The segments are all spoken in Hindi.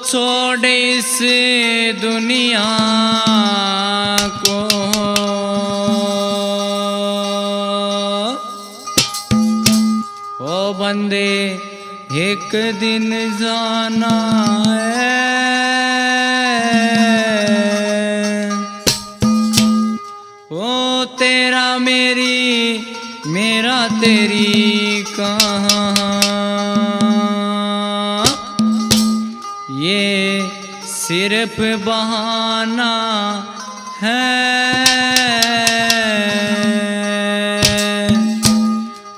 छोड़ इस दुनिया को, ओ बंदे एक दिन जाना है। ओ तेरा मेरी मेरा तेरी कहाँ, ये सिर्फ बहाना है।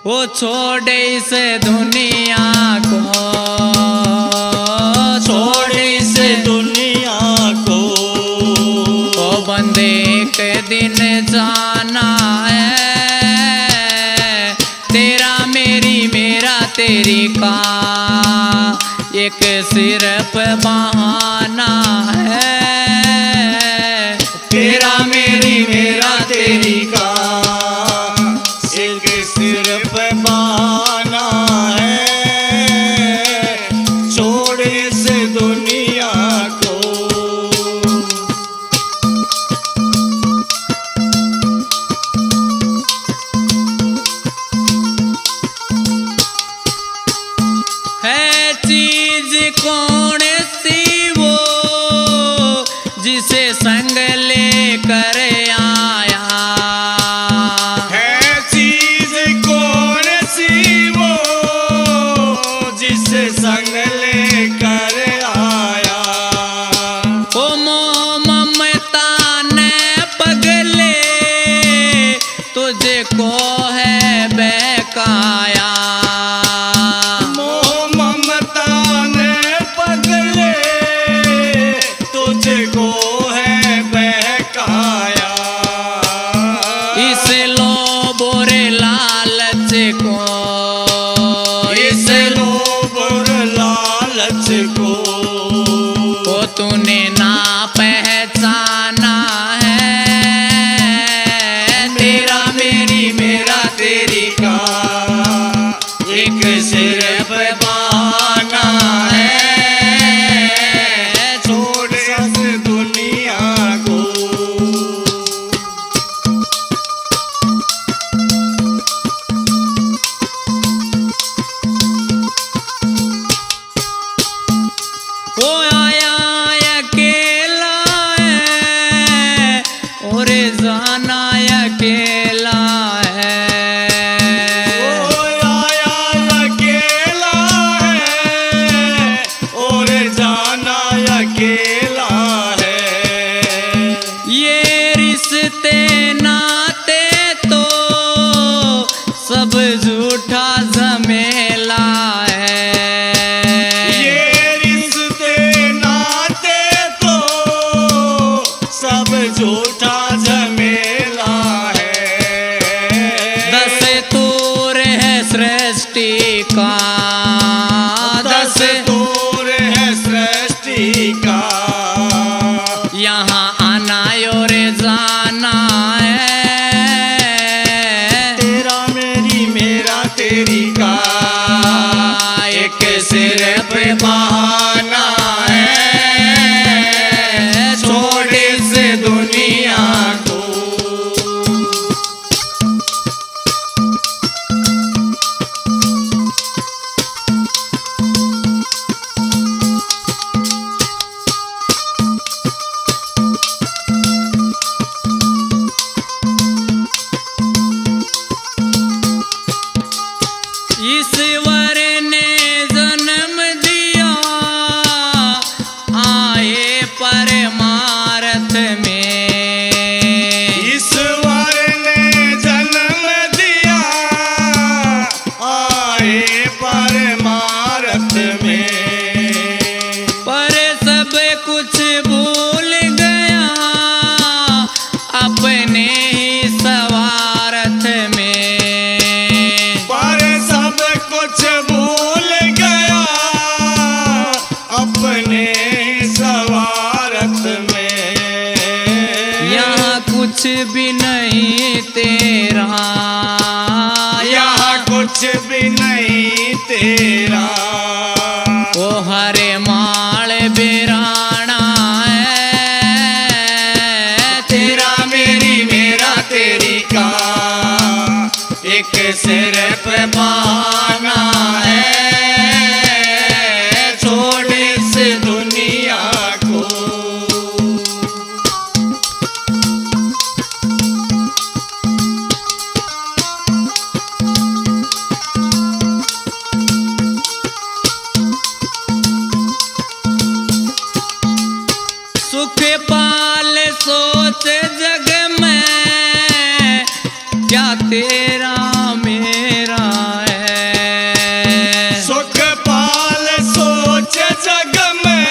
वो छोड़ इस दुनिया को, छोड़ इस दुनिया को, ओ बंदे एक दिन जाना है। तेरा मेरी मेरा तेरी का एक सिर्फ बहाना है। तेरा मेरी मेरा तेरी का एक सिर्फ बहाना है। छोड़ इस दुनिया को। है चीज कौन सी वो जिसे संग लेकर आया, है चीज कौन सी वो जिसे संग लेकर आया। ओ मोह ममता ने पगले तुझको है बहकाया। तुझको है बहकाया। इस लोभ और लालच को, इस लोभ और लालच को, वो तूने ना पहचाना है। तेरा मेरी मेरा तेरी का एक सिर्फ बहाना है। छोड़ इस दुनिया को। वो आया अकेला है और जाना अकेला है। वो आया अकेला है और जाना अकेला है। ये रिश्ते नाते तो सब झूठा झमेला है। ये रिश्ते नाते तो सब झूठा झमेला है। दस्तूर है सृष्टि का, दस्तूर है सृष्टि का। यहाँ आना और जाना है। तेरा मेरी मेरा तेरी का एक सिर्फ बहाना है। छोड़ इस दुनिया को। ईश्वर ने जन्म दिया आए परमार्थ में। ईश्वर ने जन्म दिया आए परमार्थ में। पर सब कुछ भूल गया अपने ही स्वार्थ में। पर सब कुछ भूल गया अपने स्वार्थ में। यहाँ कुछ भी नहीं तेरा, यहाँ कुछ भी नहीं तेरा। ओ हरे माल बेरा का। एक सिर पे पाना है, छोड़ इस दुनिया को। सुख पाल सोच जग में, क्या तेरा मेरा है। सुख पाल सोच जग में,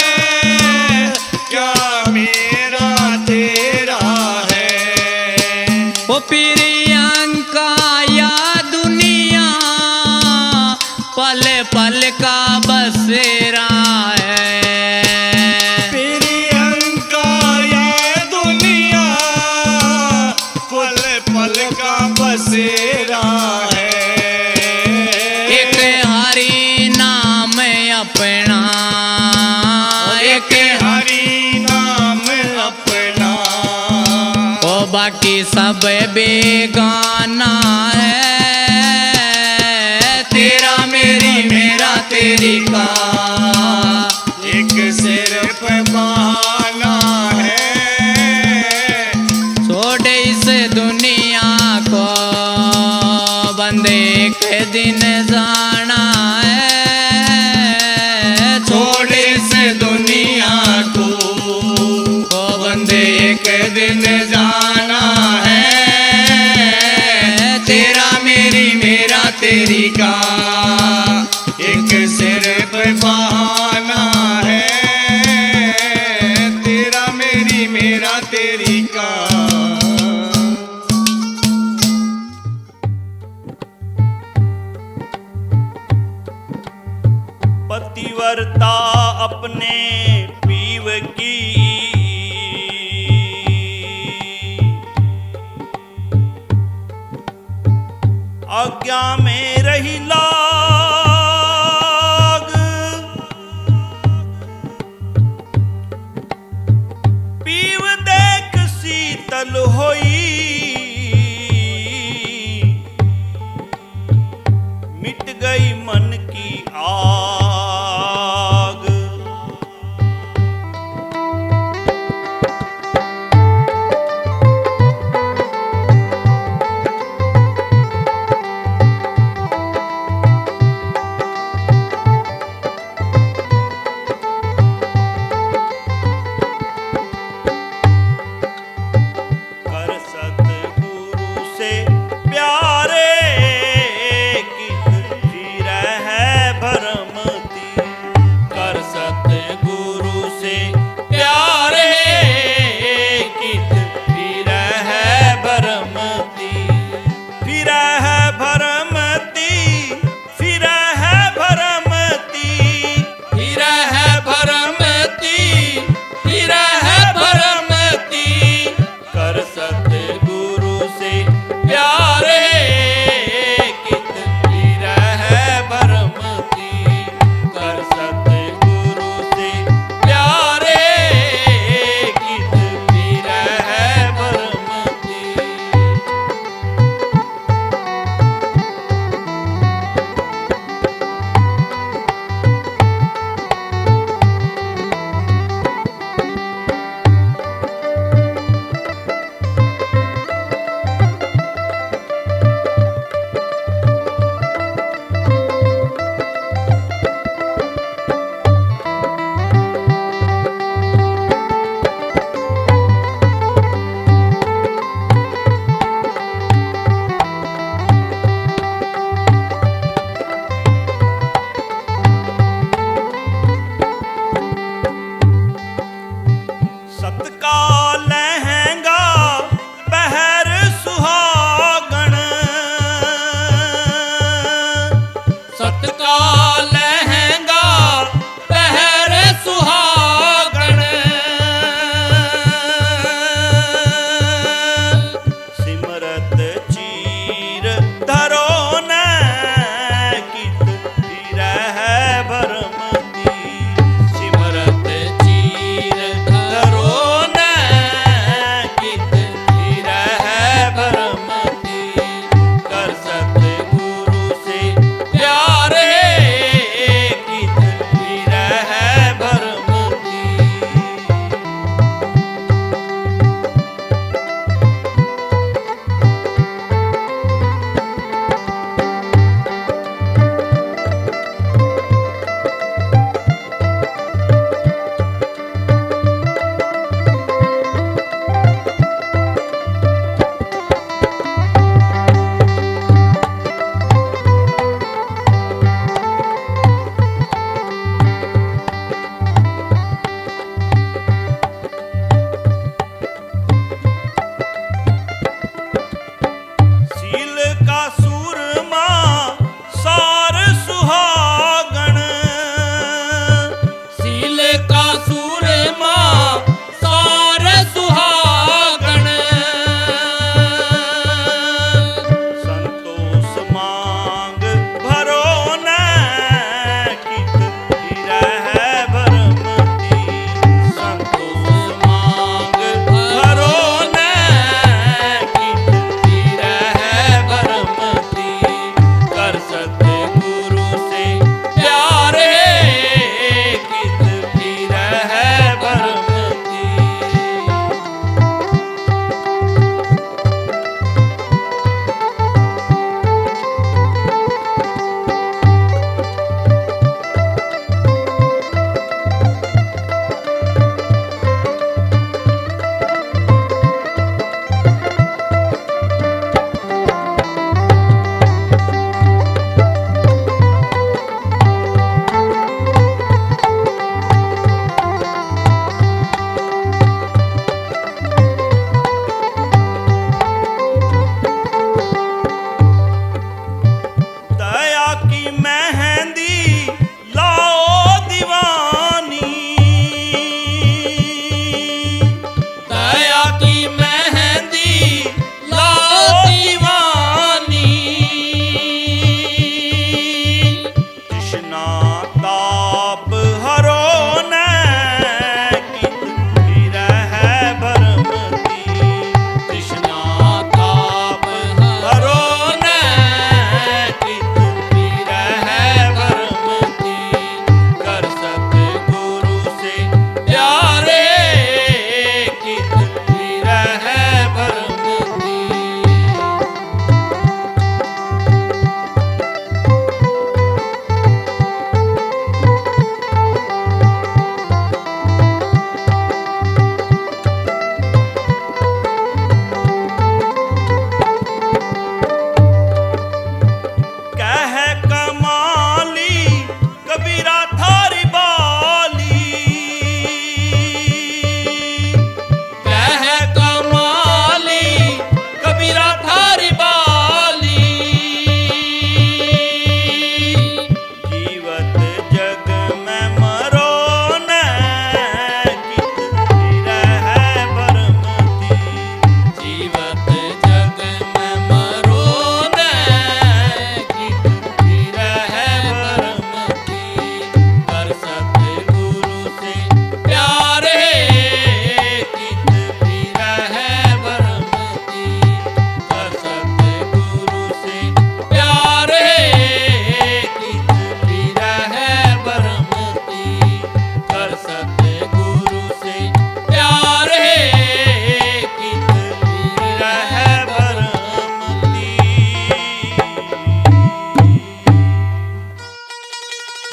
क्या मेरा तेरा है। ओ प्रियंका या दुनिया, पल पल का बसेरा है। प्रियंका ये दुनिया, पल पल का बसेरा है। एक हरि नाम अपना, एक हरि नाम अपना। ओ बाकी सब बेगाना है। तेरा मेरी मेरा तेरी का। एक सिर पे बहाना है, छोड़ इस दुनिया को, बंदे एक दिन जाना है। छोड़ इस दुनिया को। ओ बंदे एक दिन जाना है। तेरा मेरी मेरा तेरी का। एक सिर पे बहाना है, तेरा मेरी मेरा तेरी का। पतिव्रता अपने पीव की, आज्ञा में रही लाग। पीव देख शीतल होई, मिट गई मन की आग। कर सत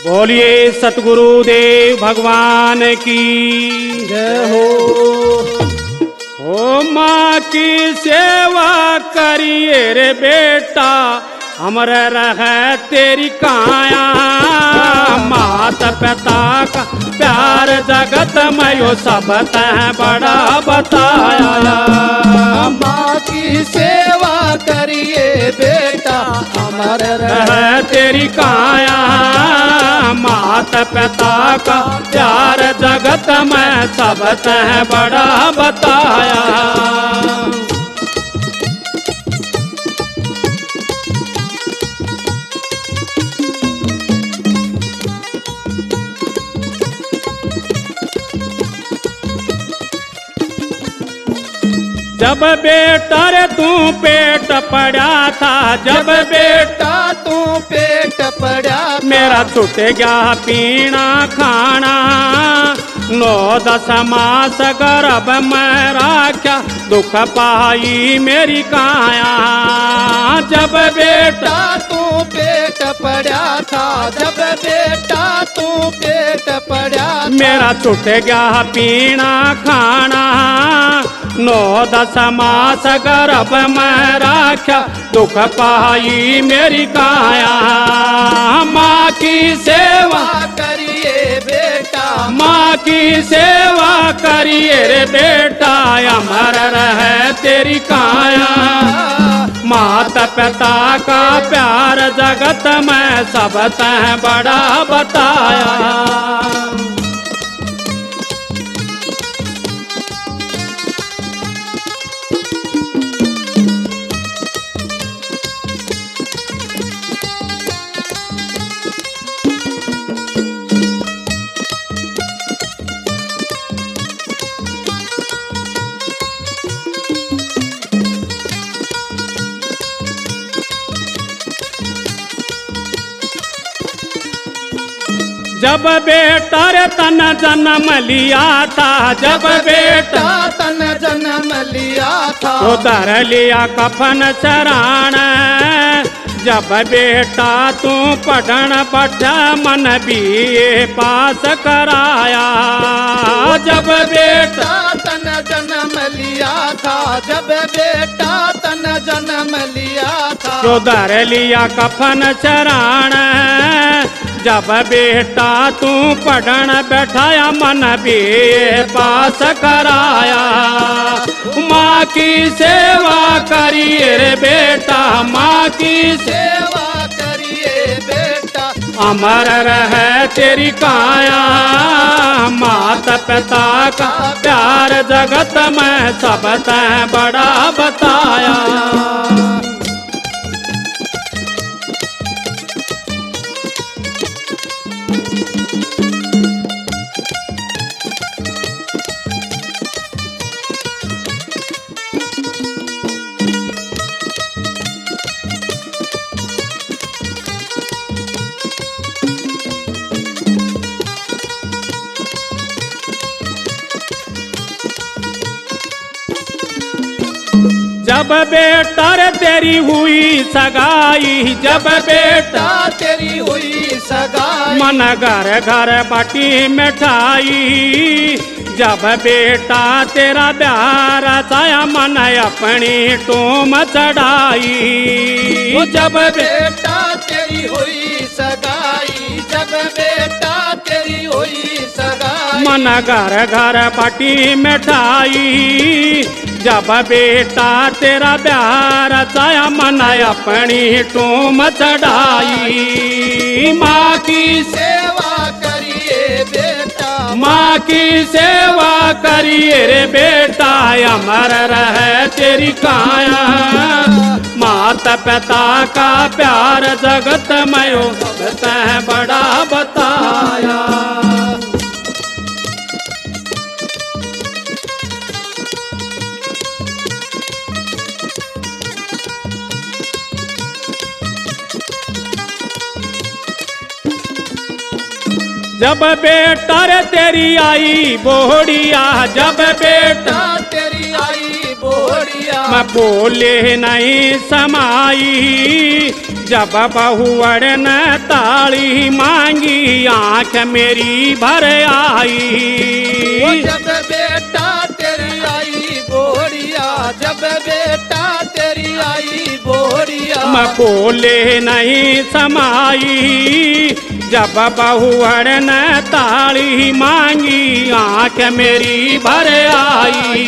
बोलिए सतगुरुदेव भगवान की जय हो। ओ माँ की सेवा करिए रे बेटा, अमर रहे तेरी काया। मात पिता का प्यार जगत में यो सब तह बड़ा बताया। माँ की सेवा करिए बेटा, अमर रहे तेरी काया। मात पिता का प्यार जगत में सब तह बड़ा बताया। जब बेटा रे तू पेट पड़ा था, जब बेटा तू पेट पड़ा मेरा छूट गया पीना खाना। 9-10 मास गर्भ में राख्या, दुख पाई मेरी काया। जब बेटा तू पेट पड़ा था, जब बेटा तू पेट पड़ा मेरा छूट गया पीना खाना। 9-10 मास गर्भ में राख्या, दुख पाई मेरी काया। माँ की सेवा करिए बेटा, माँ की सेवा करिए रे बेटा, अमर रहे तेरी काया। माता पिता का प्यार जगत में सब तह बड़ा बताया। जब बेटा रे तन जन्म लिया था, जब बेटा तन जन्म लिया था तो धर लिया कफन चराण। जब बेटा तू पढ़न बैठा, मन बीए पास कराया। जब बेटा तन जन्म लिया था, जब बेटा तन जन्म लिया था तो धर लिया कफन चराण। जब बेटा तू पढ़न बैठाया, मन भी पास कराया। माँ की सेवा करिए रे बेटा, माँ की सेवा करिए बेटा, अमर रहे तेरी काया। माता पिता का प्यार जगत में सब तह बड़ा बताया। जब बेटा रे तेरी हुई सगाई, जब बेटा तेरी हुई सगाई मन घर घर बाटी मिठाई। जब बेटा तेरा ब्याह रचाया, मन अपनी टूम चढ़ाई। जब बेटा तेरी हुई सगाई, जब बेटा तेरी हुई सगाई मन घर घर बाटी मिठाई। जब बेटा तेरा ब्याह रचाया, मन अपनी टूम चढ़ाई। माँ की सेवा करिए बेटा, माँ की सेवा करिए रे बेटा, अमर रहे तेरी काया। माता पिता का प्यार जगत में सब तह बड़ा बताया। जब बेटा रे तेरी आई बोहड़िया, जब बेटा तेरी आई बोरिया मैं बोले नहीं समाई जब बहुवड़ न ताली मांगी आंख मेरी भर वो आई। जब बेटा तेरी आई बोरिया जब बेटा तेरी आई बोरिया मैं बोले नहीं समाई जब बहुवड़ न ताली मांगी आंख मेरी भर आई।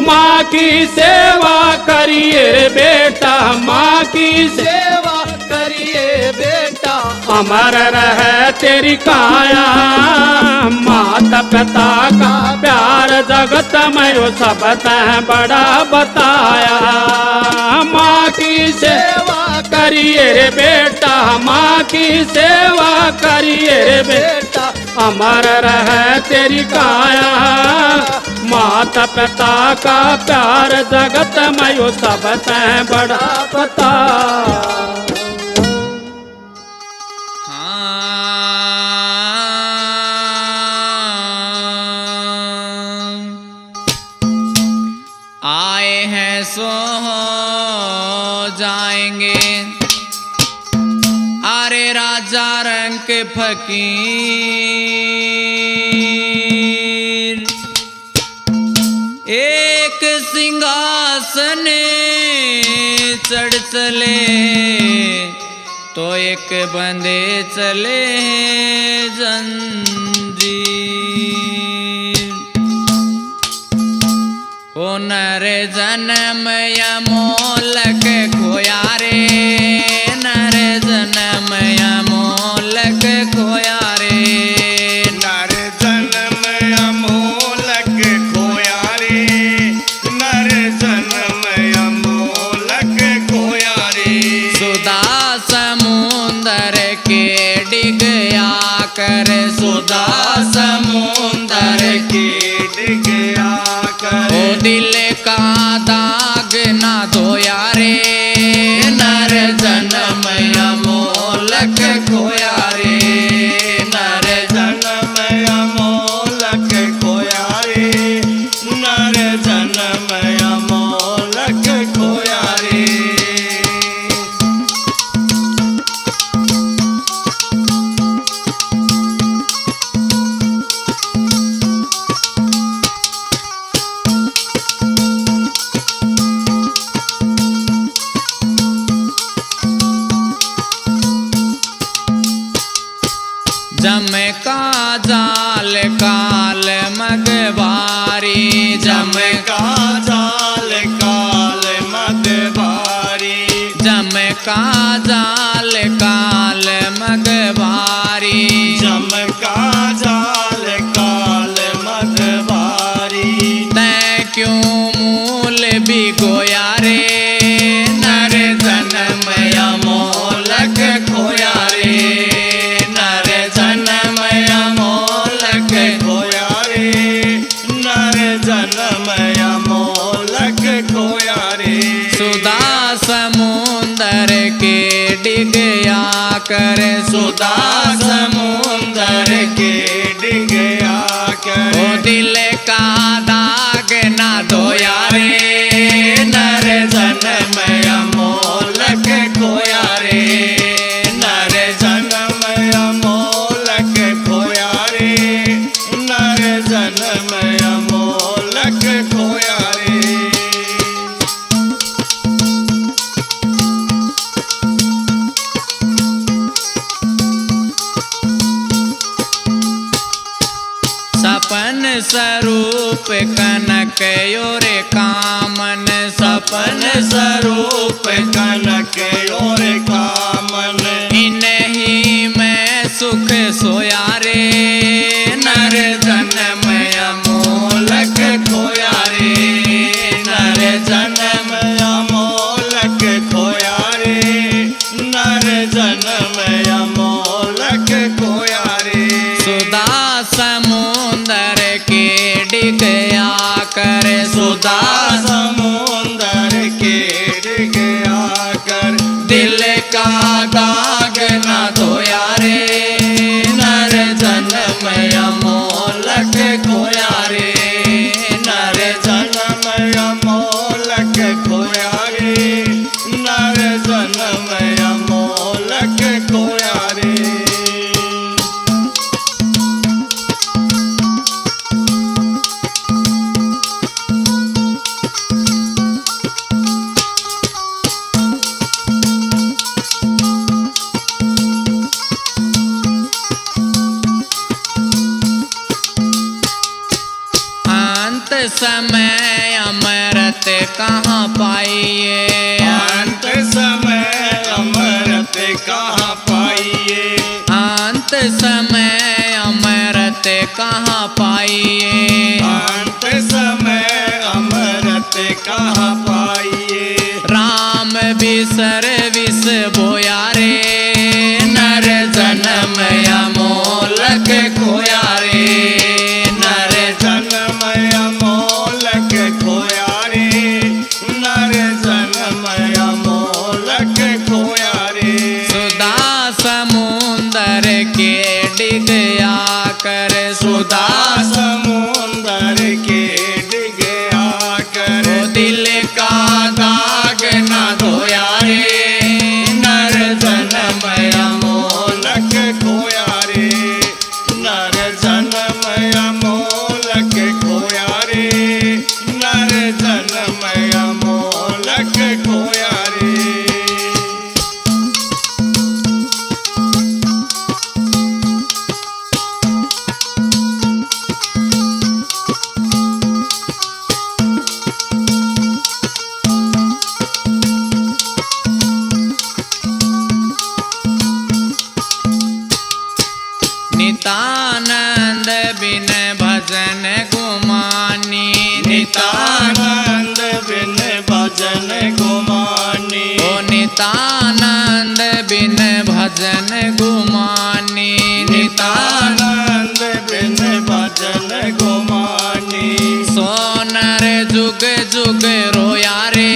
माँ की सेवा करिए रे बेटा माँ की सेवा करिए बेटा अमर रहे तेरी काया माता पिता का प्यार जगत में वो सब तह बड़ा बताया। माँ की सेवा करिए रे बेटा माँ की सेवा करिए रे बेटा अमर रहे तेरी काया माता पिता का प्यार जगत में वो सब तह बड़ा बताया। आए हैं सो हो जाएंगे अरे राजा रंग के फकीर एक सिंहासन चढ़ चले तो एक बंदे चले जंजीर। ओ नर जन्म यमोलक खोया रे नर जन्म यमोलक खोया रे नर जन्म अमोलक खोया रे नर जन्म अमोलक खोया रे सुधा समुंदर के डिगया कर सुधा समुंदर के डिगया कर ओ दिल का दाग ना धोया रे नर जन्म अमोलक खोया रे नर जन्म अमोलक खोया रे नर जन्म अमोलक खोया रे जम का जाल काल मगवारी जम का जाल काल मगवारी जम का जाल काल मगवारी जम का जाल काल मगवारी तै क्यों मूल भिगोया रे नर जन्म अमोलक खोया रे नर जन्म अमोलक खोया रे नर जन्म अमोलक खोया रे सुधा समुंदर के डिगया कर सुधा समुंदर के डिगया कर ओ दिल का दाग ना धोया रे नर जन्म अमोलक खोया रे नर जन्म अमोलक खोया रे नर जन्म अमोलक खोया रे सपन स्वरूप कनक योरे कामन सपन स्वरूप कनक और कामन इन्हीं में सुख सोया रे नर जन्म अमोलक खोया रे नर जन्म अमोलक खोया रे नर जन्म अमोलक खोया रे सुधा समुंदर के डिगया कर सुधा समुंदर के डिगया कर दिल का दाग ना धोया रे नर जन्म अमोलक खोया रे नर जन्म अमोलक समय अमृत कहाँ पाइए, अंत समय अमृत कहाँ पाइए, अंत समय अमृत कहाँ पाइए, अंत समय अमृत कहाँ पाइए। राम बिसर विष बोया रे, नर जन्म अमोलक खोया रे, नर जन्म अमोलक खोया रे, नर जन्म अमोलक खोया रे। सुधा समुंदर के डिग आकर, सुधा समुंदर के डिग आकर, ओ दिल का दाग न धोया रे, नर जन्म अमोलक खोया रे, नर जन्म अमोलक खोया रे, नर जन्म अमोलक खोया रे। नितानंद बिन भजन गुमानी, नितानंद बिन भजन गुमानी, ओ नितानंद बिन भजन गुमानी, नितानंद बिन भजन गुमानी। सोनर जुग जुग रोया रे,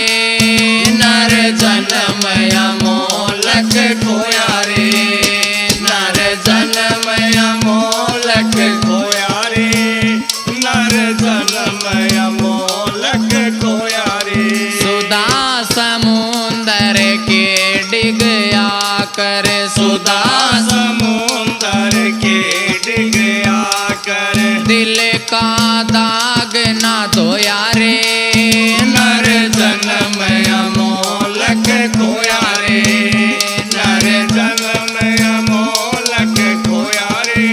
नर जन्म अमोलक खोया रे, नर जन्म अमोलक खोया रे, नर जन्म अमोलक खोया रे। सुधा समुंदर के डिग आकर, सुधा समुंदर के डिग आकर, दिल का दाग ना धोया रे, नर जन्म अमोलक खोया रे, नर जन्म अमोलक खोया रे,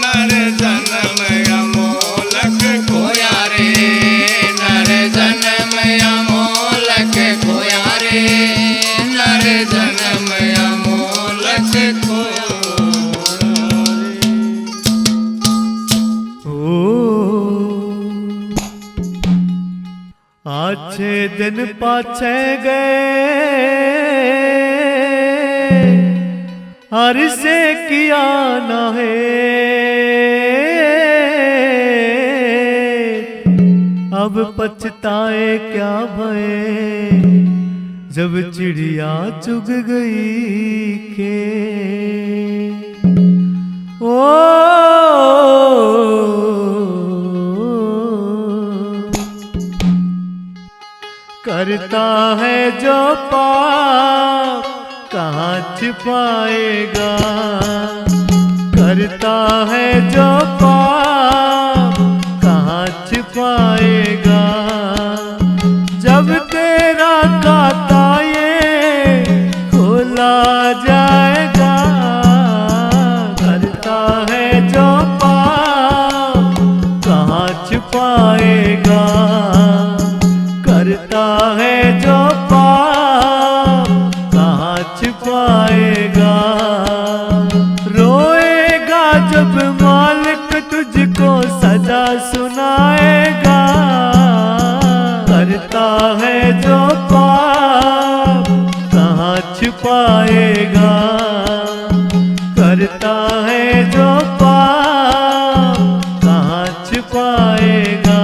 नर जन्म अमोलक खोया रे, नर जन्म अमोलक खोया रे, नर जन्म अमोलक खोया रे। अच्छे दिन पाछे गए हर से किया न है, अब पछताए क्या भय जब चिड़िया चुग गई के। करता है जो पाप कहाँ छिपाएगा, करता है जो पाप कहाँ छिपाएगा, जब तेरा खाता ये खोला जाएगा। करता है जो पाप कहाँ छिपाएगा, करता है जो पाप कहाँ छिपाएगा। रोएगा जब मालिक तुझको सजा सुनाएगा। करता है जो पाप कहाँ छिपाएगा, करता है जो पाप कहाँ छिपाएगा।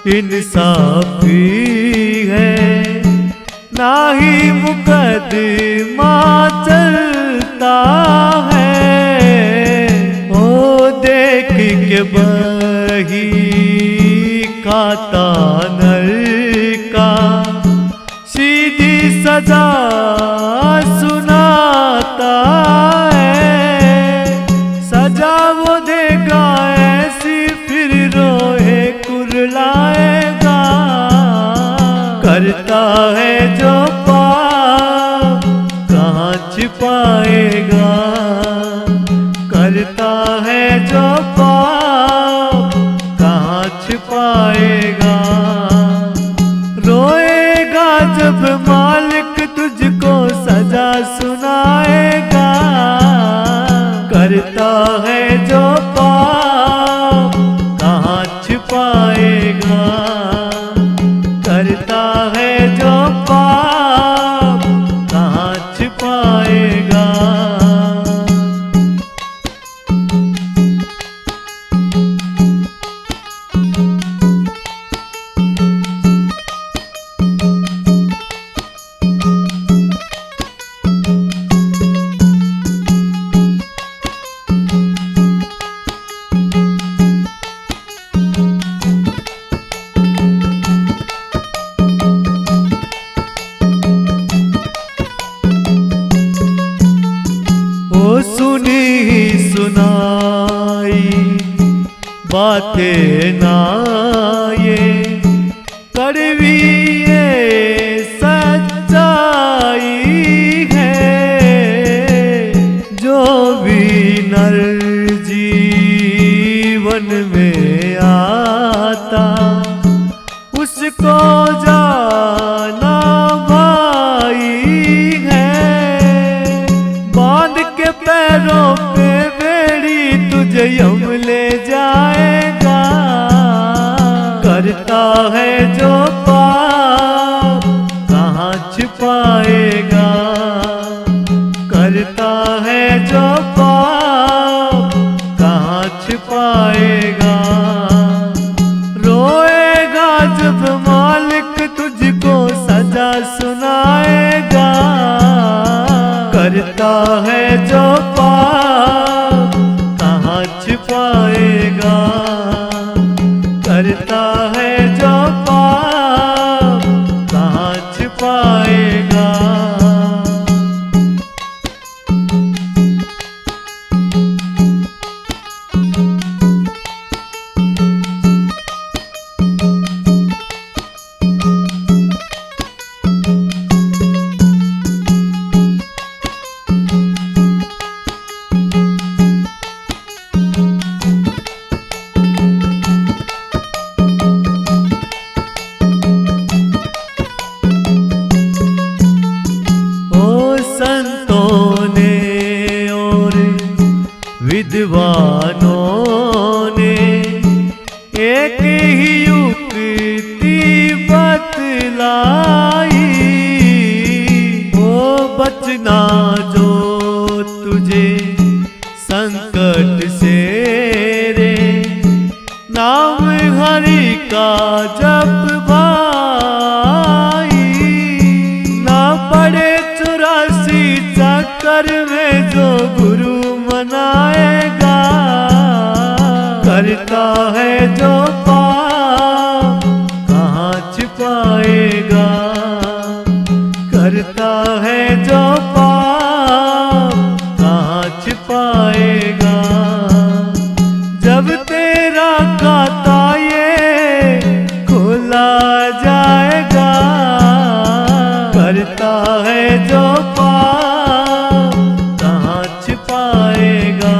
इंसाफी है ना ही मुकदमा चलता है। ओ बही खाता नर का सीधी सजा सुनाता है। सजा वो देगा ऐसी फिर रोए कुरलाएगा। करता है जो पाप कहाँ छिपाएगा। करता है जो पाप कहाँ छिपाएगा। रोएगा जब मालिक तुझको सजा सुनाएगा। करता है जो पाप कहाँ छिपाएगा। करता है जो पाप कहाँ छिपाएगा। ओ सुनी सुनाई बातें ना ये कड़वी ये सच्चाई है। जो भी नर जीवन में आता उसको जाना भाई है। बांध के पैरों पे बेड़ी तुझे यम ले जाएगा। करता है जो पाप कहाँ छिपाएगा। करता है जो पाप कहाँ छिपाएगा। रोएगा जब मालिक तुझको सजा सुनाएगा। करता है जो पाप कहाँ छिपाएगा। करता है जो पाप कहाँ छिपाएगा। संतों ने और विद्वानों ने एक ही युक्ति बतलाई। वो बचना जो तुझे संकट से रे नाम हरि का जप भाई। ना पड़े 84 चक्कर में जो गुरु मनाएगा। करता है जो पाप कहाँ छिपाएगा। करता है जो पाप कहाँ छिपाएगा। जब तेरा खाता ये खोला जाएगा। करता है जो पाप कहाँ छिपाएगा।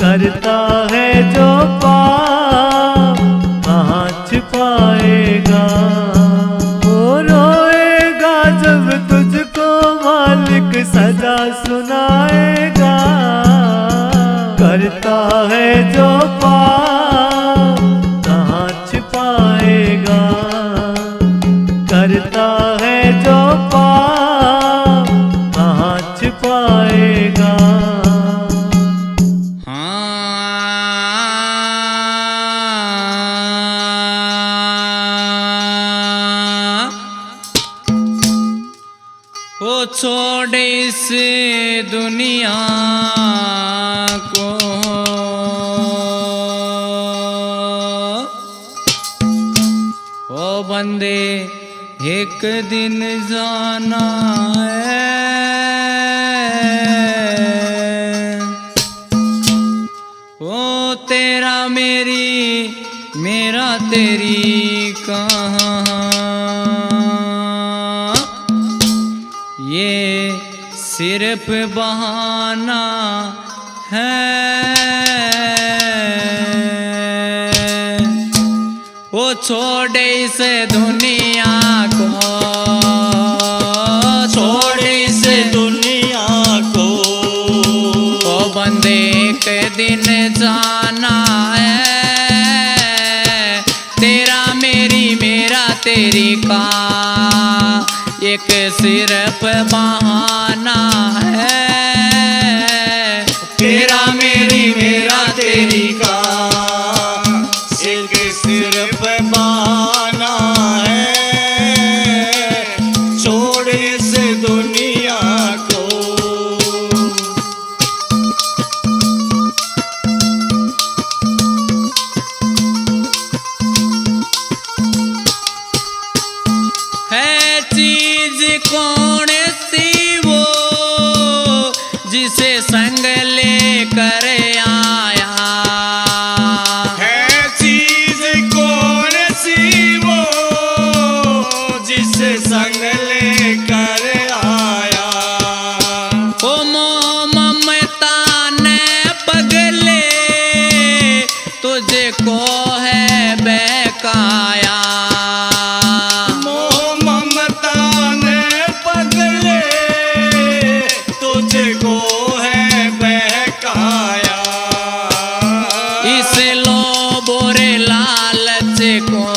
करता है जो पाप कहाँ छिपाएगा। ओ रोएगा जब तुझको मालिक सजा सुनाएगा। करता है जो पाप कहाँ छिपाएगा। करता है जो पाप कहाँ छिपाएगा। वो छोड़े इस दुनिया को ओ बंदे एक दिन जाना है, ओ तेरा मेरी मेरा तेरी कहाँ, ये सिर्फ बहाना है। वो छोड़े इस दुनिया को, छोड़े इस दुनिया को, ओ बंदे एक दिन जाना है, तेरा मेरी मेरा तेरी का एक सिर्फ बहाना है। तेरा मेरी मेरा तेरी का एक सिर्फ बहाना है। छोड़ इस दुनिया को। है चीज कौन सी वो जिसे संग लेकर आया, है चीज कौन सी वो जिसे संग लेकर आया। ओ मोह ममता ने पगले तुझको है बहकाया, मोह ममता ने पगले तुझको है बहकाया। इस लोभ और लालच को,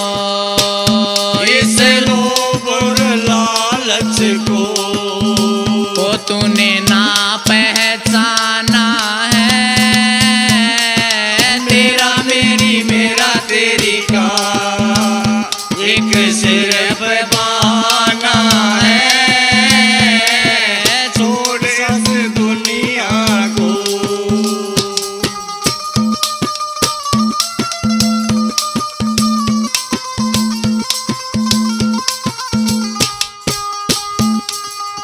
इस लोभ और लालच को वो तूने ना पहचाना है। तेरा मेरी मेरा तेरी का एक सिर्फ बहाना है। छोड़ इस दुनिया को।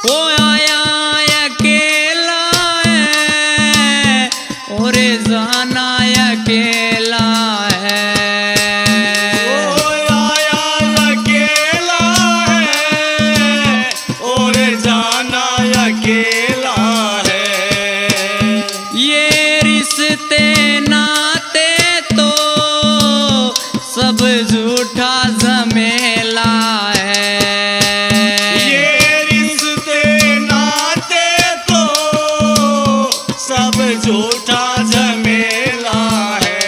वो आया अकेला है और जाना अकेला है। ओ आया अकेला है और जाना अकेला है। ये रिश्ते नाते तो सब झूठा झमेला है। ये रिश्ते नाते तो सब झूठा झमेला है।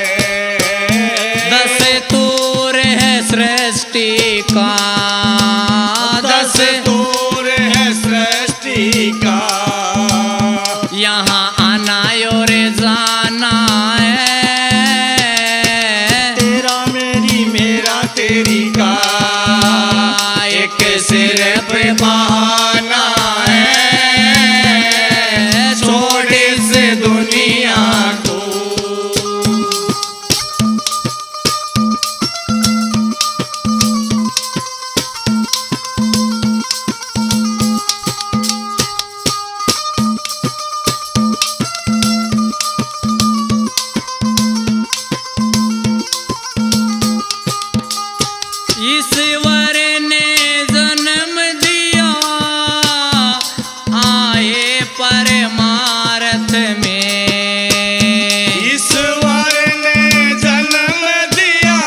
दस्तूर है सृष्टि का, दस्तूर है सृष्टि का। यहाँ आना और जाना है। तेरा मेरी मेरा तेरी का एक सिर्फ बहाना है। छोड़ इस दुनिया को। ईश्वर ने जन्म दिया आए परमार्थ में, ईश्वर ने जन्म दिया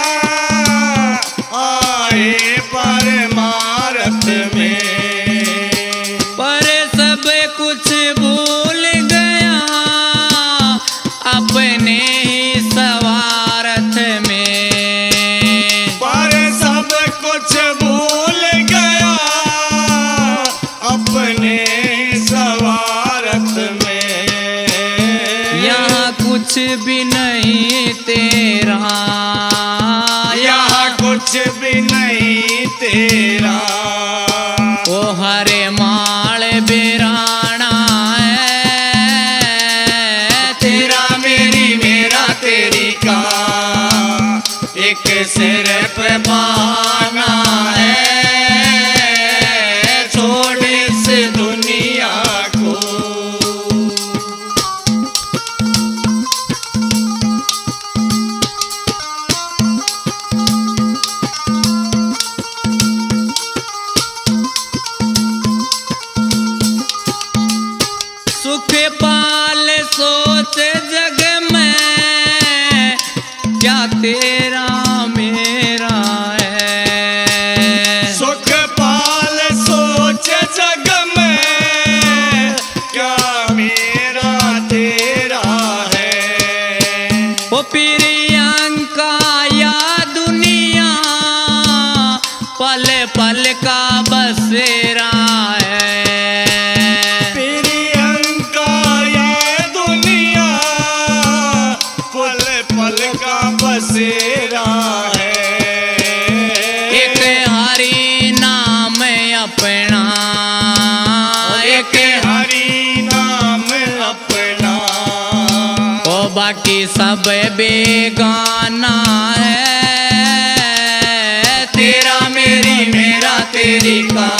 आए परमार्थ में। पर सब कुछ भूल गया अपने ही स्वार्थ में। पर सब कुछ भूल गया अपने स्वार्थ में। यहाँ कुछ भी नहीं तेरा, यहाँ कुछ भी नहीं तेरा। ओ हरे माल बिराना है। तेरा तेरा मेरी मेरा तेरी का एक एक सिर पे पाना है, छोड़ इस दुनिया को। सुख पाल सोच जग में, क्या तेरा मेरा है। सुख पाल सोच जग में, क्या मेरा तेरा है। ओ प्रियंका या दुनिया, पल पल का बसेरा है। प्रियंका ये दुनिया, पल पल का बसेरा है। एक हरि नाम अपना, एक हरि नाम अपना, ओ बाकी सब बेगाना है। तेरा मेरी मेरा तेरी का,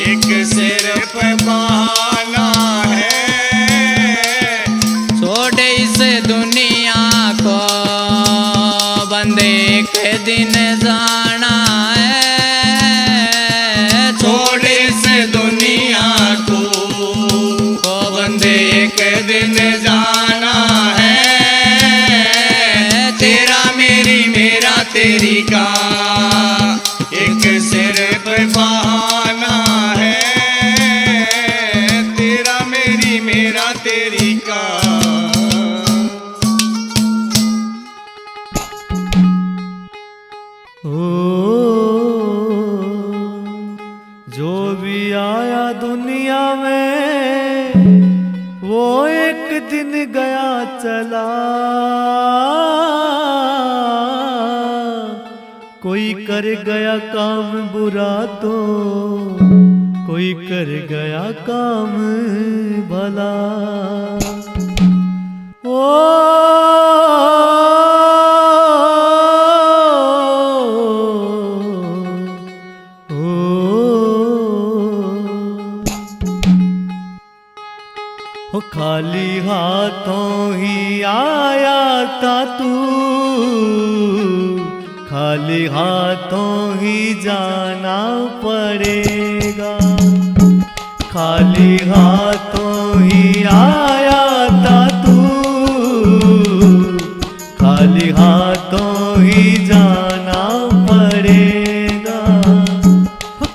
एक सिर पे पाना है। छोड़ इस दुनिया को, बंदे एक दिन जाना है। छोड़ इस दुनिया को, ओ बंदे एक दिन जाना है। तेरा मेरी मेरा तेरी का, एक सिर पे बहाना है। तेरा मेरी मेरा तेरी का। जो भी आया दुनिया में, वो एक दिन गया चला। कोई कर गया काम बुरा तो कोई कर गया काम भला। ओ खाली हाथों ही आया था तू, खाली हाथों ही जाना पड़ेगा। खाली हाथों ही आया था तू, खाली हाथों ही जाना पड़ेगा।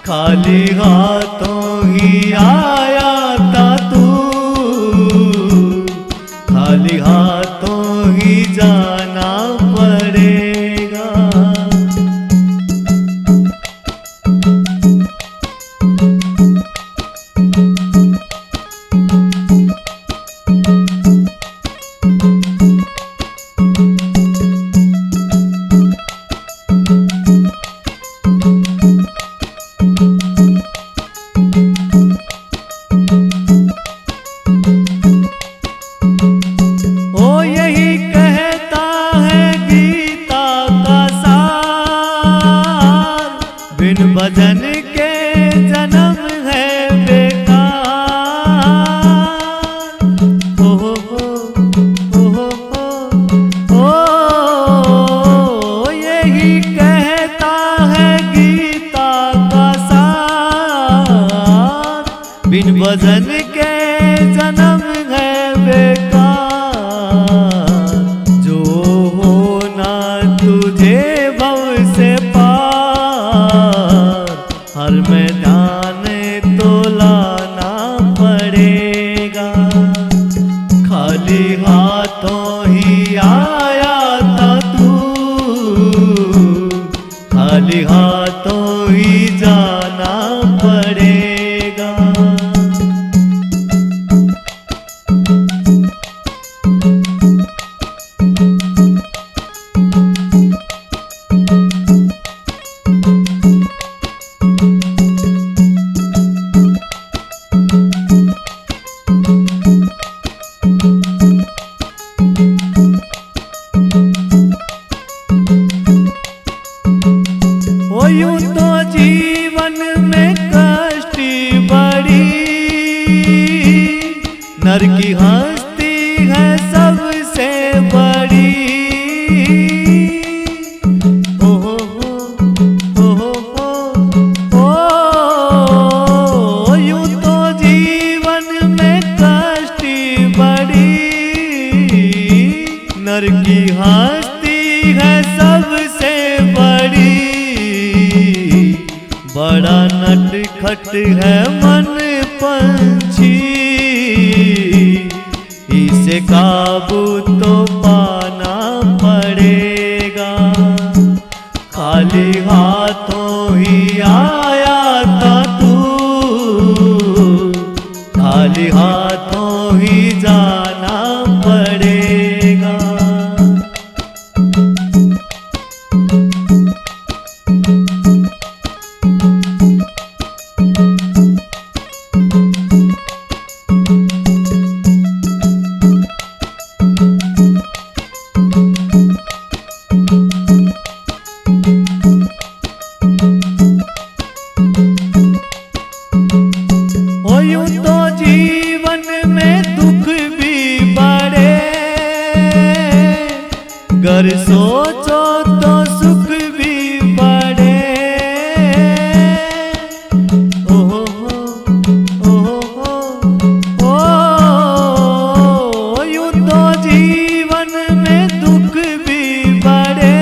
खाली हाथों ही आया था तू, खाली हाथों ही जाना पड़ेगा। भजन के जन्म है बेकार। यही कहता है गीता का सार। बिन भजन के जन्म है बेकार। जो होना तुझे भव से हर मैदान तो लाना पड़ेगा। खाली हाथों ही आया था तू, खाली हाथों ही जाना पड़ेगा। है सबसे बड़ी, बड़ा नटखट है मन पंछी, इसे काबू तो पाना पड़ेगा। खाली हाथों ही आया था तू, खाली हाथों ही जाना पड़ेगा। ओ यूं तो जीवन में दुख भी बड़े, गर सोचो तो सुख भी बड़े। ओहो ओहो ओ यूं तो जीवन में दुख भी बड़े,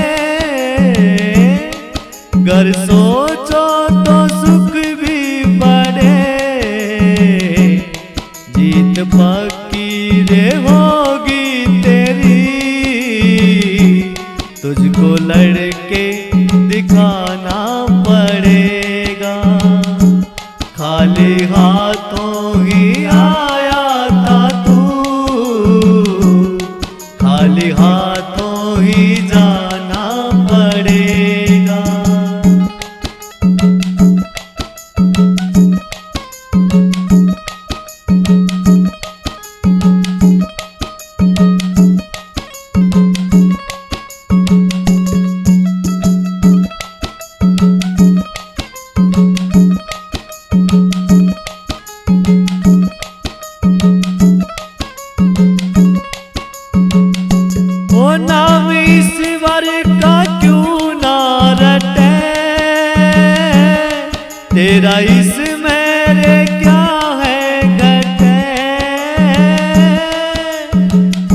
गर सोचो तो सुख भी बड़े। जीत पक्की रे होगी तेरी, तुझको लड़के दिखाना पड़ेगा। खाली हाथों ही आया था तू, खाली हाथों ही जाना पड़ेगा। ओ नाम ईश्वर का क्यों ना रटे, तेरा इस मेरे क्या है घटे।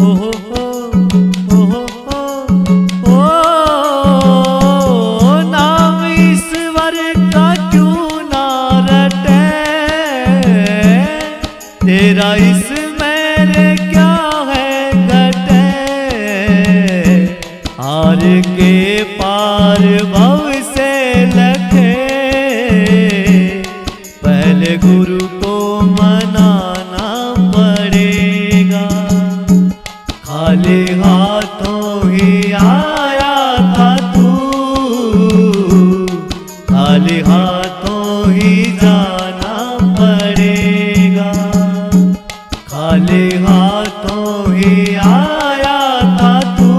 ओहो ओहो ओ नाम ईश्वर का क्यों ना रटे, तेरा इस मेरे क्या है घटे। हार के पार भव से लखे, पहले गुरु को मनाना पड़ेगा। खाली हाथों ही आया था तू, खाली हाथों ही जाना पड़ेगा। खाली हाथों ही आया था तू,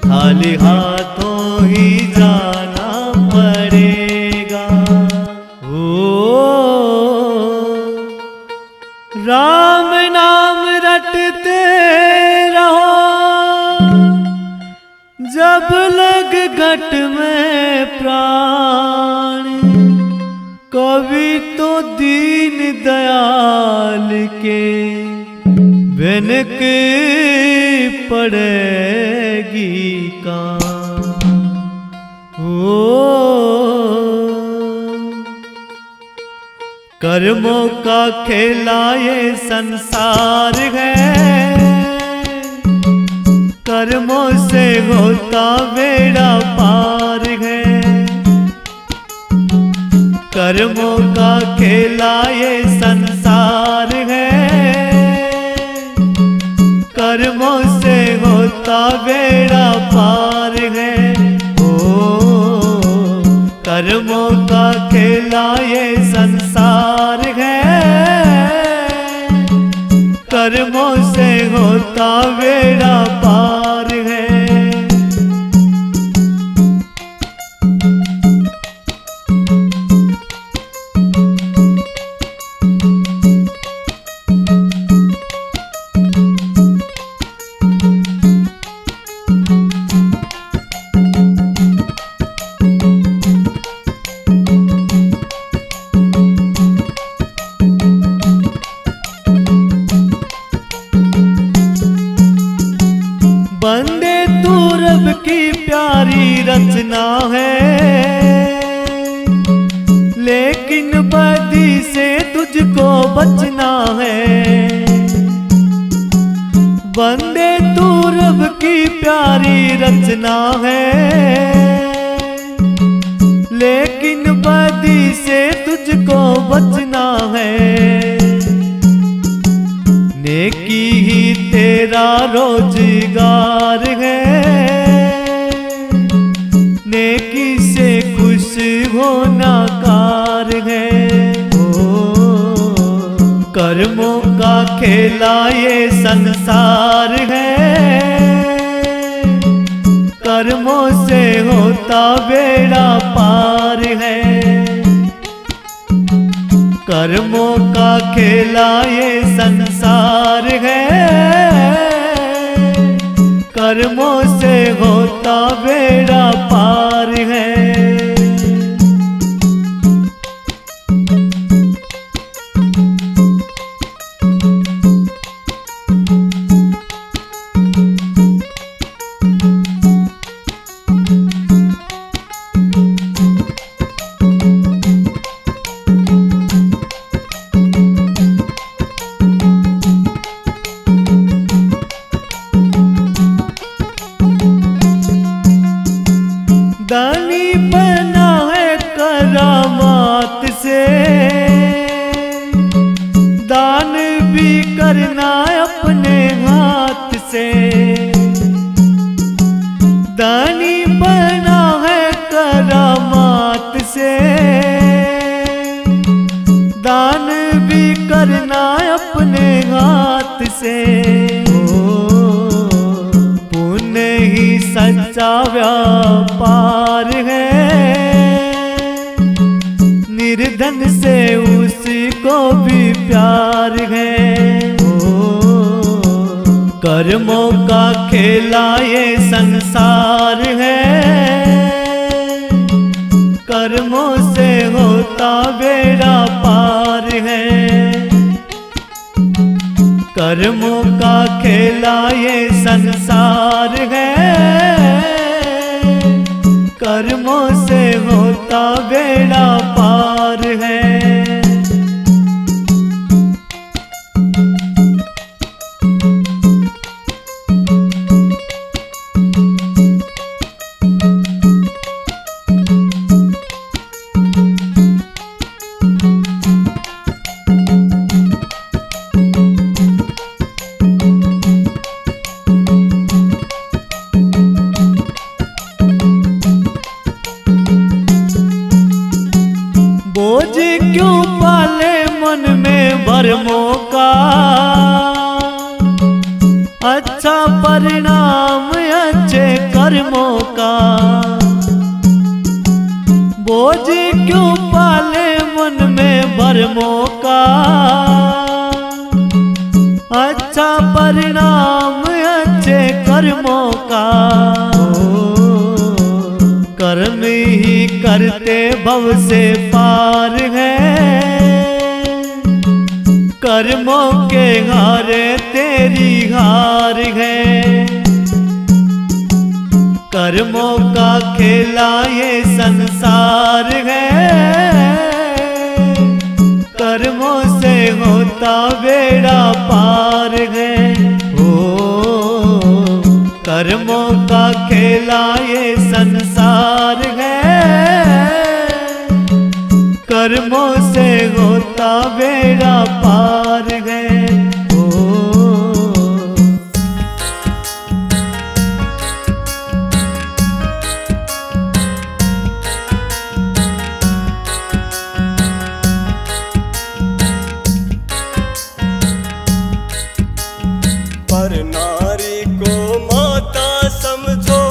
खाली हाथों ही जाना पड़ेगा। ओ राम नाम रटते रहो, जब लग घट में प्राण। कभी तो दीन दयाल के बिनक पड़ेगी कान। ओ कर्मों का खेला ये संसार है, कर्मों से होता बेड़ा पार है। कर्मों का खेला ये संसार है, कर्मों से होता बेड़ा पार है। ओ कर्मों का खेला ये संसार है, कर्मों से होता बेड़ा पार है। तू रब की प्यारी रचना है, लेकिन बदी से तुझको बचना है। बंदे तू रब की प्यारी रचना है, लेकिन बदी से तुझको बचना है। नेकी ही तेरा रोजगार है, नेकी से खुश होना कार है। कर्मों का खेला ये संसार है, कर्मों से होता बेड़ा पार है। कर्मों का खेला ये संसार है, कर्मों से होता बेड़ा पार है। दानी बना है करामात से, दान भी करना अपने हाथ से। दानी बना है करामात से, दान भी करना अपने हाथ से। पुण्य ही सच्चा व्यापार है, निर्धन से उसको भी प्यार है। कर्मों का खेला ये संसार है, कर्मों से होता बेड़ा पार है। कर्मों का खेला ये संसार है, कर्मों से होता बेड़ा पार है। बोझ क्यों पाले मन में भरमों का, अच्छा परिणाम अच्छे कर्मों का। बोझ क्यों पाले मन में भरमों का, अच्छा परिणाम अच्छे कर्मों का। कर्म ही करते भव से पार है, कर्मों के हारे तेरी हार है। कर्मों का खेला ये संसार है, कर्मों से होता बेड़ा पार है। कर्मों का खेला ये संसार है, कर्मों से होता बेड़ा पार है। पर नारी को माता समझो,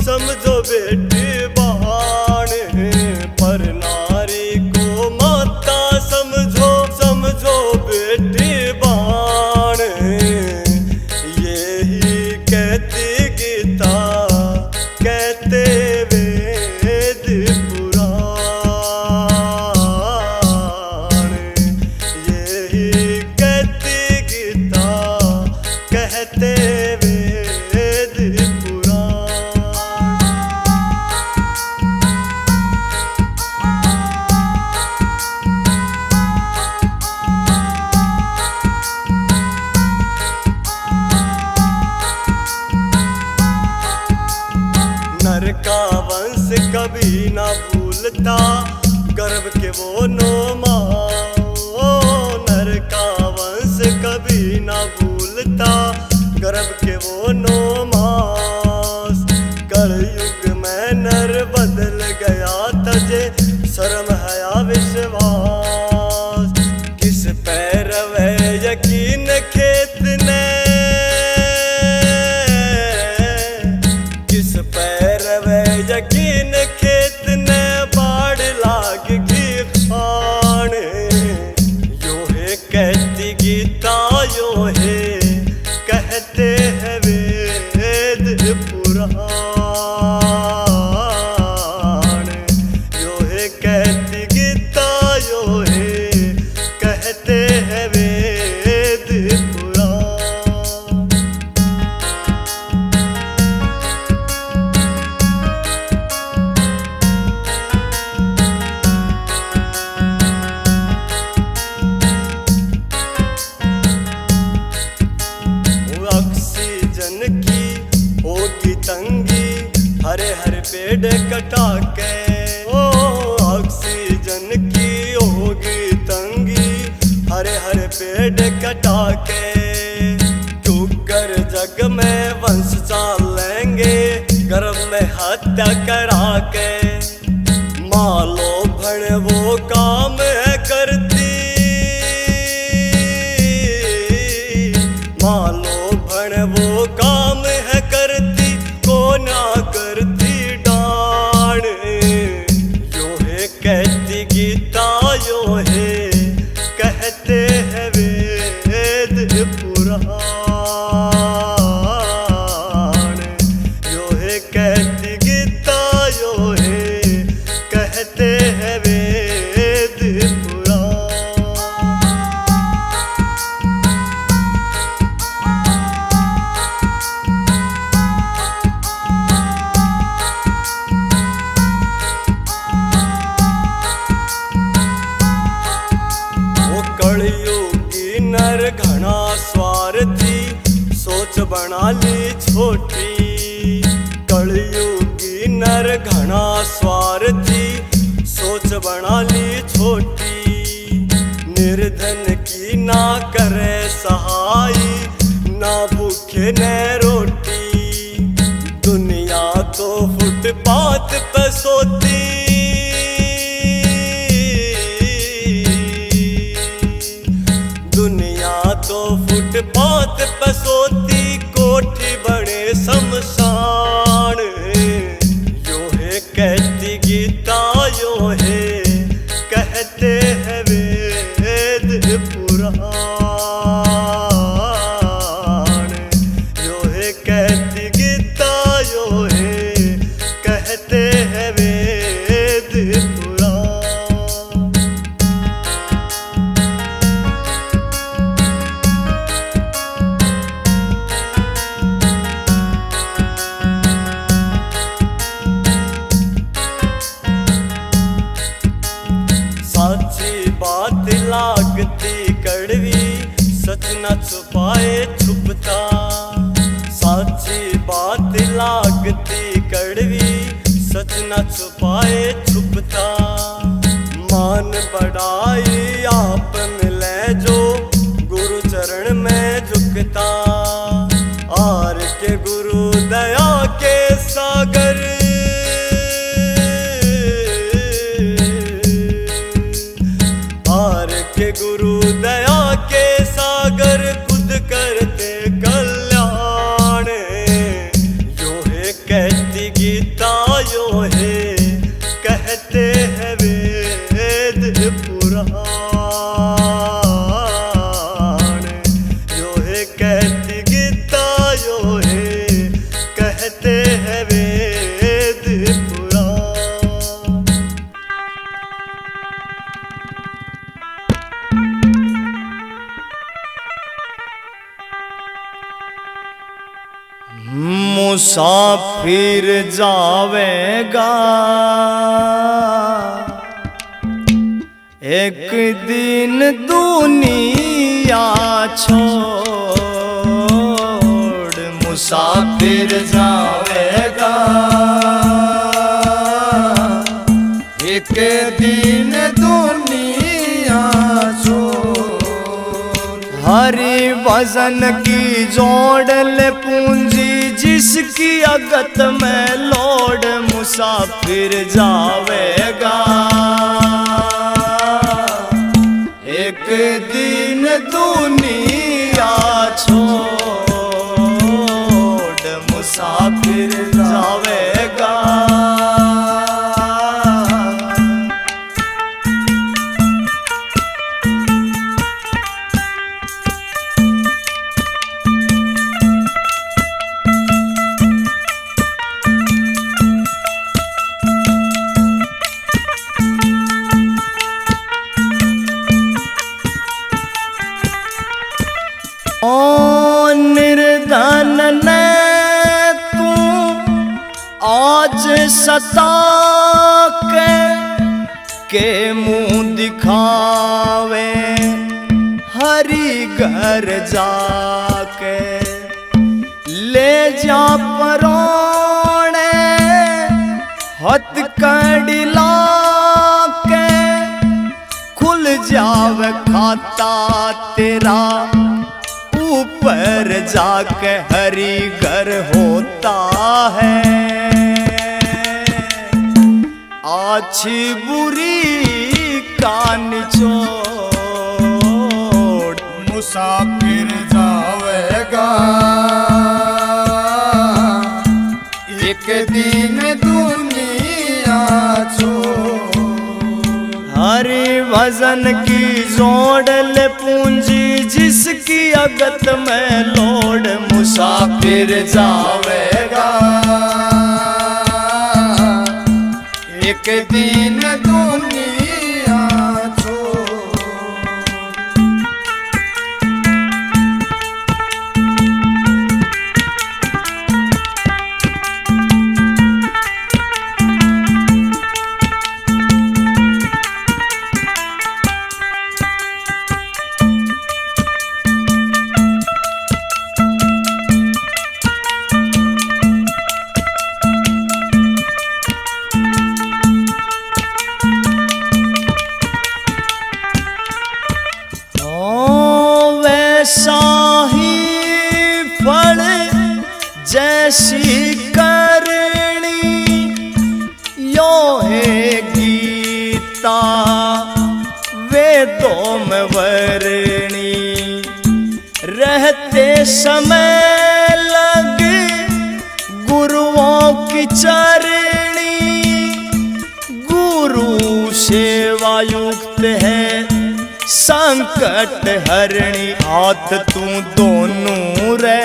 समझो बेटी बहान है। पर नारी को माता समझो, समझो बेटी बहान है। यही कहती गीता, कहते वेद पुराण। यही कहती गीता, कहते वेद पुराण। नर का वंश कभी ना भूलता, गर्भ के वो 9 मास। नर का वंश कभी ना भूलता, गर्भ के वो 9 मास। कलयुग में नर बदल गया तजे शर्म हया विश्वास। किस पैर वे यकीन खेत ने, किस पैर वे यकीन खेत ने बाढ़ लाग की खान। यो है कहती गीता, यो है कहते हैं वेद पुराण। यो है कहती गीता, यो है कहते हैं वेद पुराण। ऑक्सीजन की होगी तंगी, हरे हरे पेड़ कटा के। ओ ऑक्सीजन की होगी तंगी, हरे हरे पेड़ कटा के। क्योंकर जग में वंश चाल लेंगे, गर्भ में हत्या करा के। मालो भण वो काम है करती, मालो भण वो काम है करती, को ना करती डाण। यो है कहती गीता, यो है कहते हैं वेद पुराण। यो है कहती गीता, यो है कहते हैं वेद पुराण। वो कलयुगी नर घना स्वार्थी, सोच बना ली छोटी। कलयुगी नर घना स्वार्थी, सोच बना ली छोटी। निर्धन की ना करे सहाय, ना भूखे न रोटी। दुनिया तो फुटपाथ पे सोती, दुनिया तो फुटपाथ पे सोती। कोठी बड़े शमशान। यो है कहती गीता, यो है कहते हैं वेद पुराण। यो है कहती गीता, यो है कहते हैं वेद पुराण। साची बात लागती कड़वी, सच न छुपाए छुपता। साची बात लागती कड़वी, सच न छुपाए छुपता। मान बढ़ाई आप मिले जो, गुरु चरण में झुकता। आर के गुरु दया के सागर, आर के गुरु दया के सागर, खुद करते कल्याण। यो है कहती गीता, यो है कहते हैं वेद पुराण। यो है कहती गीता, यो है कहते हैं वेद पुराण। मुसाफिर जावेगा एक दिन दुनिया छोड़। मुसाफिर जावेगा एक दिन दुनिया छोड़। हरि भजन की जोड़ल पूंजी जिसकी अगत में लोड मुसाफिर जावेगा। एक दिन दुनिया छोड़ मुसाफिर जावेगा। निर्धन ने तू आज सता के मुंह दिखावे। हरि घर जाके ले जा परोणे हथकड़ी लाके खुल जावे खाता तेरा। ऊपर जाके हरि घर होता है। अच्छी बुरी का निचोड़ मुसाफिर जावेगा। एक दिन दुनिया छोड़। हरि भजन की जोड़ल पूंजी जिसकी अगत में लोड मुसाफिर जावेगा। एक दिन दुनिया छोड़। शाही फल जैसी करणी यो है गीता वेदों में वर्णी। रहते समय लग गुरुओं की चरणी। गुरु सेवा युक्त है संकट हरणी। हाथ तू दोनों रे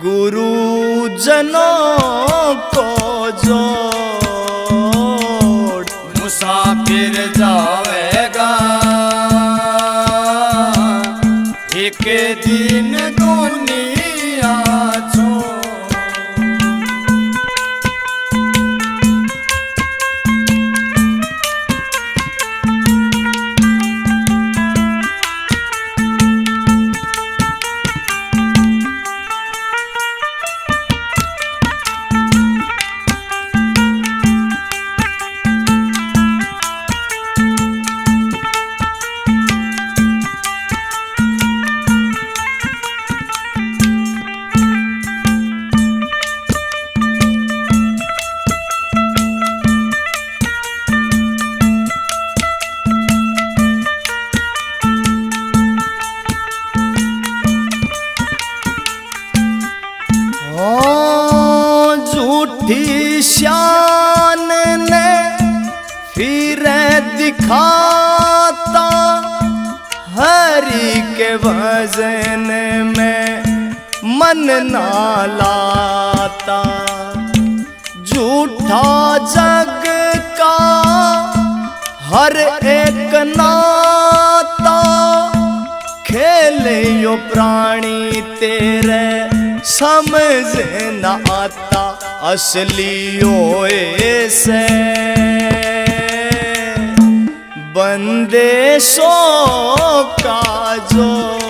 गुरु जनों को जोड़ मुसाफिर जावेगा। एक दिन दुनिया छोड़। झूठी शान ने फिर दिखाता। हरि के भजन में मन ना लाता। झूठा जग का हर एक नाता। खेले यो प्राणी तेरे समझ न आता। असली ओए से बंदेशों का जोड़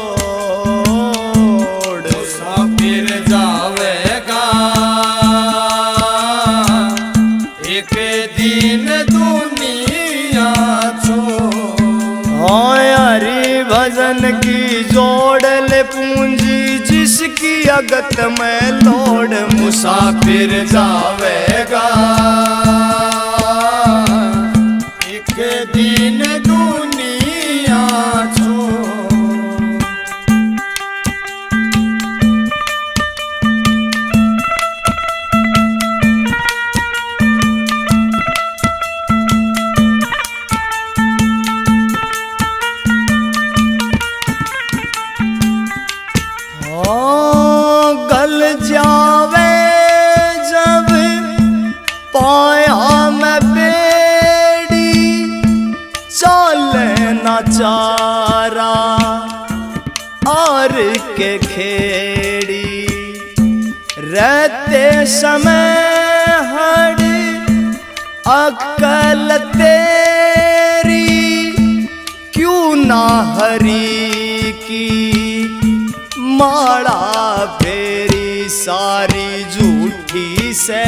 मुसाफिर जावेगा। एक भजन की जोड़ ले पूंजी जिसकी अगत में लोड मुसाफिर जावेगा एक दिन दुनिया छोड़। गल जावे जब पाया में बेड़ी चले न चारा और के खेड़ी रहते समय हर अकल तेरी क्यों ना हरी की माड़ा फेरी सारी झूठी से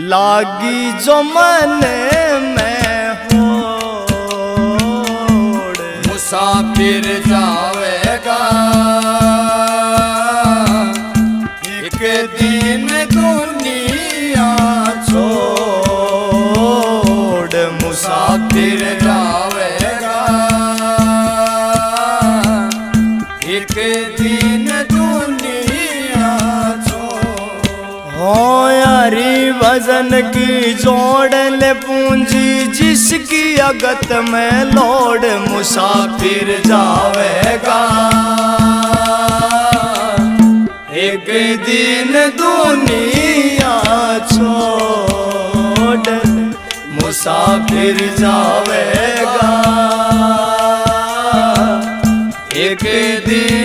लागी जो मन में होड़ मुसाफिर जावेगा एक दिन दुनिया छोड़। मुसाफिर जावेगा एक दिन दुनिया छोड़। हो यारी भजन की जोड़ ले पूंजी जिसकी अगत में लोड मुसाफिर जावेगा एक दिन दुनिया छोड़। मुसाफिर जावेगा एक दिन